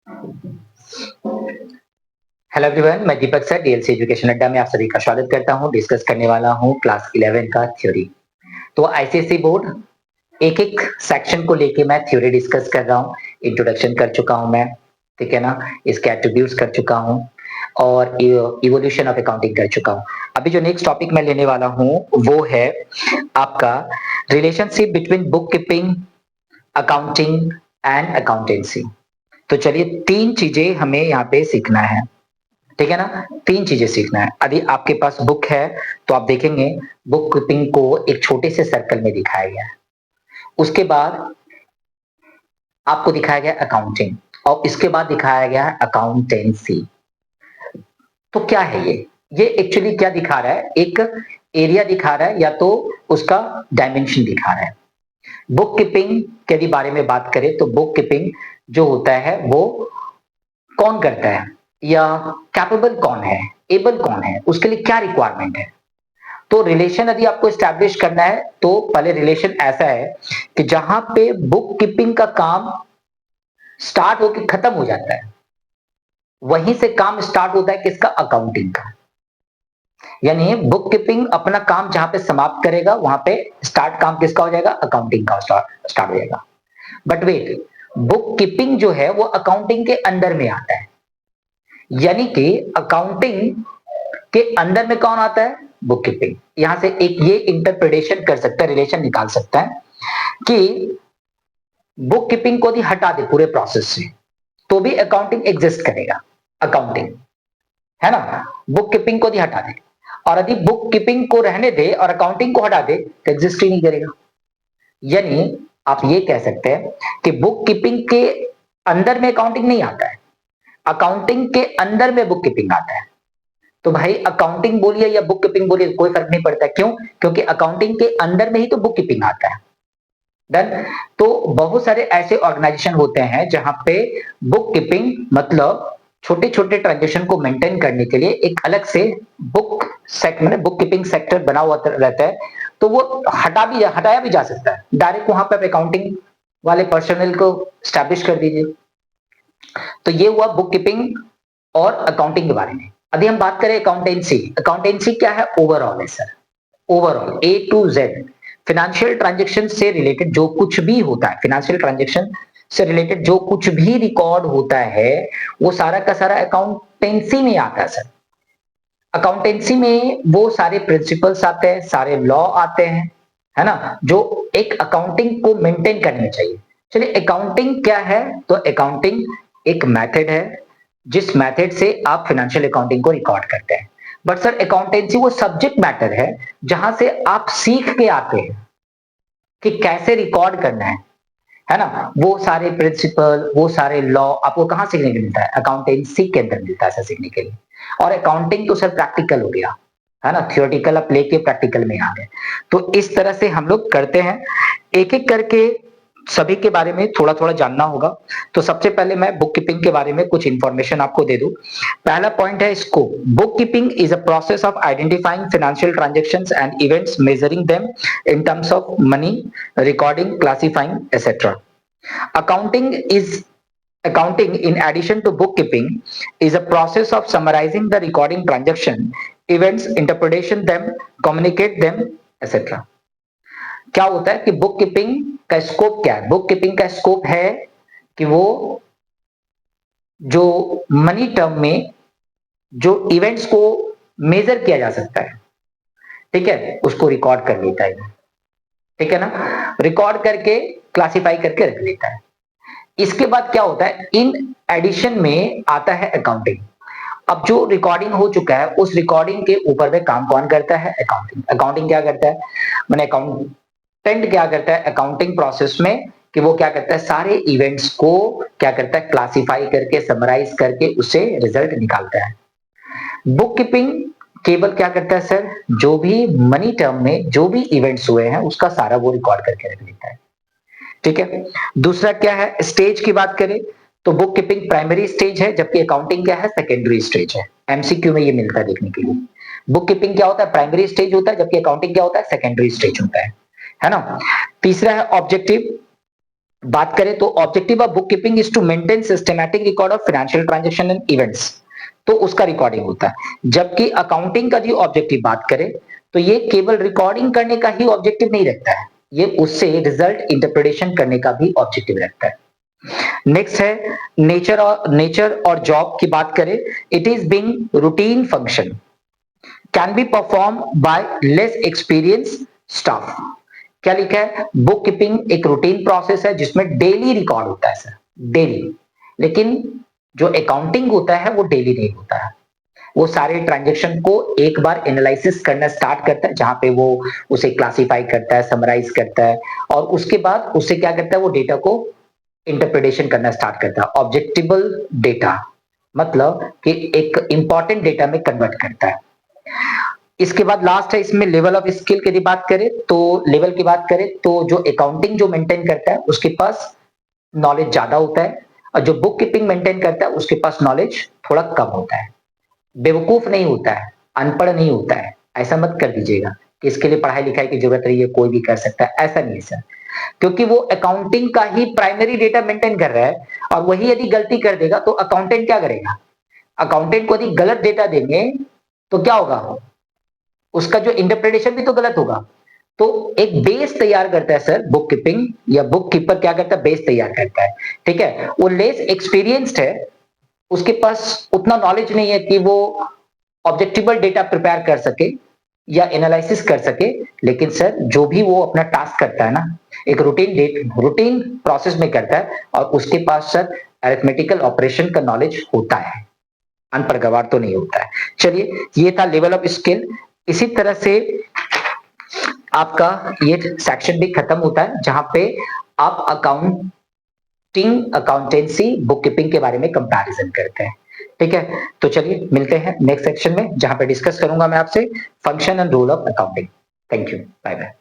Hello everyone, मैं दीपक sir DLC education अड्डा में आप सभी का स्वागत करता हूं। डिस्कस करने वाला हूं क्लास 11 का थ्योरी। तो आईसीएसई बोर्ड एक एक सेक्शन को लेके मैं थ्योरी डिस्कस कर रहा हूं। इंट्रोडक्शन कर चुका हूं मैं, ठीक है ना, इसके एट्रीब्यूट्स कर चुका हूं और इवोल्यूशन ऑफ अकाउंटिंग कर चुका हूं। अभी जो नेक्स्ट टॉपिक मैं लेने वाला हूं वो है आपका relationship between book keeping, accounting and accountancy. तो चलिए, तीन चीजें हमें यहाँ पे सीखना है, ठीक है ना। तीन चीजें सीखना है। यदि आपके पास बुक है तो आप देखेंगे बुक कीपिंग को एक छोटे से सर्कल में दिखाया गया है। उसके बाद आपको दिखाया गया अकाउंटिंग और इसके बाद दिखाया गया है अकाउंटेंसी। तो क्या है ये एक्चुअली क्या दिखा रहा है? एक एरिया दिखा रहा है या तो उसका डायमेंशन दिखा रहा है। बुक कीपिंग के यदि बारे में बात करें तो बुक कीपिंग जो होता है वो कौन करता है या कैपेबल कौन है, एबल कौन है, उसके लिए क्या रिक्वायरमेंट है। तो रिलेशन यदि आपको एस्टैब्लिश करना है तो पहले रिलेशन ऐसा है कि जहां पे बुक कीपिंग का काम स्टार्ट होकर खत्म हो जाता है, वहीं से काम स्टार्ट होता है किसका? अकाउंटिंग का। यानी बुक कीपिंग अपना काम जहां पे समाप्त करेगा वहां पे स्टार्ट काम किसका हो जाएगा? अकाउंटिंग का स्टार्ट हो जाएगा। बट वेट, बुक कीपिंग जो है वो अकाउंटिंग के अंदर में आता है। यानी कि अकाउंटिंग के अंदर में कौन आता है? Book keeping. यहां से एक ये इंटरप्रिटेशन कर सकता है, रिलेशन निकाल सकता है कि बुक कीपिंग को यदि हटा दे पूरे प्रोसेस से तो भी अकाउंटिंग एग्जिस्ट करेगा। अकाउंटिंग है ना, बुक कीपिंग को यदि हटा दे, और यदि बुक कीपिंग को रहने दे और अकाउंटिंग को हटा दे तो एग्जिस्ट ही नहीं करेगा। यानी आप ये कह सकते हैं कि बुक कीपिंग के अंदर में अकाउंटिंग नहीं आता है, अकाउंटिंग के अंदर में बुक कीपिंग आता है। तो भाई अकाउंटिंग बोलिए या बुक कीपिंग बोलिए कोई फर्क नहीं पड़ता। क्यों? क्योंकि अकाउंटिंग के अंदर में ही तो बुक कीपिंग आता है। डन। तो बहुत सारे ऐसे ऑर्गेनाइजेशन होते हैं जहां पे बुक कीपिंग मतलब छोटे छोटे ट्रांजेक्शन को मेंटेन करने के लिए एक अलग से book sector, book keeping sector बना हुआ रहता है। तो वो हटाया भी जा सकता है। डायरेक्ट वहां पे अकाउंटिंग वाले पर्सनल को स्टैब्लिश कर दीजिए। तो ये हुआ बुक कीपिंग और अकाउंटिंग के बारे में। अभी हम बात करें अकाउंटेंसी। अकाउंटेंसी क्या है? ओवरऑल है sir. Overall A to Z financial transaction से रिलेटेड जो कुछ भी होता है, फाइनेंशियल ट्रांजेक्शन से रिलेटेड जो कुछ भी रिकॉर्ड होता है वो सारा का सारा अकाउंटेंसी में आता है सर। अकाउंटेंसी में वो सारे प्रिंसिपल्स आते हैं, सारे लॉ आते हैं, है ना, जो एक अकाउंटिंग को मेंटेन करनी चाहिए। चलिए, अकाउंटिंग क्या है? तो अकाउंटिंग एक मेथड है जिस मेथड से आप फाइनेंशियल अकाउंटिंग को रिकॉर्ड करते हैं। बट सर अकाउंटेंसी वो सब्जेक्ट मैटर है जहां से आप सीख के आते हैं कि कैसे रिकॉर्ड करना है ना। वो सारे प्रिंसिपल, वो सारे लॉ आपको कहां सीखने को मिलता है? अकाउंटेंसी के अंदर मिलता है ऐसा सीखने के लिए। और अकाउंटिंग तो सर प्रैक्टिकल हो गया, है ना, थियोरेटिकल आप लेके प्रैक्टिकल में आ गए। तो इस तरह से हम लोग करते हैं, एक एक करके सभी के बारे में थोड़ा थोड़ा जानना होगा। तो सबसे पहले मैं बुक कीपिंग के बारे में कुछ इंफॉर्मेशन आपको दे दूं। पहला पॉइंट है scope. Book keeping is a process of identifying financial transactions and events, measuring them in terms of money, recording, classifying etcetera. Accounting is accounting in addition to bookkeeping is a process of summarizing the recording transaction events, interpretation them, communicate them etc. क्या होता है कि book keeping का scope क्या है? Book keeping का scope है कि वो जो मनी टर्म में जो इवेंट्स को मेजर किया जा सकता है, ठीक है, उसको रिकॉर्ड कर लेता है, ठीक है ना, रिकॉर्ड करके क्लासिफाई करके रख लेता है। इसके बाद क्या होता है? इन एडिशन में आता है अकाउंटिंग। अब जो रिकॉर्डिंग हो चुका है उस रिकॉर्डिंग के ऊपर में काम कौन करता है? अकाउंटिंग। अकाउंटिंग क्या करता है? मैंने अकाउंटेंट क्या करता है अकाउंटिंग प्रोसेस में कि वो क्या करता है? सारे इवेंट्स को क्या करता है? क्लासिफाई करके, समराइज करके उससे रिजल्ट निकालता है। बुक कीपिंग केवल क्या करता है सर? जो भी मनी टर्म में जो भी इवेंट्स हुए हैं उसका सारा वो रिकॉर्ड करके रख लेता है, ठीक है। दूसरा क्या है? स्टेज की बात करें तो बुक कीपिंग प्राइमरी स्टेज है जबकि अकाउंटिंग क्या है? सेकेंडरी स्टेज है। एमसीक्यू में ये मिलता है देखने के लिए। बुक कीपिंग क्या होता है? प्राइमरी स्टेज होता है जबकि अकाउंटिंग क्या होता है? सेकेंडरी स्टेज होता है ना। तीसरा है ऑब्जेक्टिव। बात करें तो objective of book keeping is to maintain systematic record of financial transaction and events, तो उसका रिकॉर्डिंग होता है। जबकि अकाउंटिंग का जो ऑब्जेक्टिव बात करें तो ये केवल रिकॉर्डिंग करने का ही ऑब्जेक्टिव नहीं रखता है, ये उससे रिजल्ट इंटरप्रिटेशन करने का भी ऑब्जेक्टिव रखता है। नेक्स्ट है नेचर और जॉब की बात करें, it is being routine function can be perform by less experience staff. क्या लिखा है, बुक कीपिंग एक रूटीन प्रोसेस है जिसमें डेली रिकॉर्ड होता है सर, डेली। लेकिन जो अकाउंटिंग होता है वो डेली नहीं होता है, वो सारे ट्रांजेक्शन को एक बार एनालिसिस करना स्टार्ट करता है, जहां पे वो उसे क्लासिफाई करता है, समराइज करता है, और उसके बाद उससे क्या करता है, वो डेटा को इंटरप्रिटेशन करना स्टार्ट करता है, ऑब्जेक्टिबल डेटा, मतलब कि एक इंपॉर्टेंट डेटा में कन्वर्ट करता है। इसके बाद लास्ट है इसमें लेवल ऑफ स्किल की बात करें तो, लेवल की बात करें तो जो अकाउंटिंग जो मेंटेन करता है उसके पास नॉलेज ज्यादा होता है, और जो बुक कीपिंग मेंटेन करता है उसके पास नॉलेज थोड़ा कम होता है। बेवकूफ नहीं होता है, अनपढ़ नहीं होता है, ऐसा मत कर दीजिएगा कि इसके लिए पढ़ाई लिखाई की जरूरत नहीं है, कोई भी कर सकता है, ऐसा नहीं है सर। क्योंकि वो अकाउंटिंग का ही प्राइमरी डेटा मेंटेन कर रहा है, और वही यदि गलती कर देगा तो अकाउंटेंट क्या करेगा, अकाउंटेंट को यदि गलत डेटा देंगे तो क्या होगा, उसका जो इंटरप्रिटेशन भी तो गलत होगा। तो एक बेस तैयार करता है सर बुक कीपिंग, या बुक कीपर क्या करता है, बेस तैयार करता है। ठीक है, वो लेस एक्सपीरियंस्ड है, उसके पास उतना नॉलेज नहीं है कि वो ऑब्जेक्टिबल डेटा प्रिपेयर कर सके या एनालिसिस कर सके। लेकिन सर जो भी वो अपना टास्क करता है ना, एक रूटीन प्रोसेस में करता है, और उसके पास सर अरिथमेटिकल ऑपरेशन का नॉलेज होता है, अनपढ़ गवार तो नहीं होता है। चलिए, ये था लेवल ऑफ स्किल। इसी तरह से आपका ये सेक्शन भी खत्म होता है, जहां पे आप अकाउंटेंसी बुक कीपिंग के बारे में कंपैरिजन करते हैं। ठीक है, तो चलिए मिलते हैं नेक्स्ट सेक्शन में, जहां पे डिस्कस करूंगा मैं आपसे function and role of accounting. Thank you, bye bye.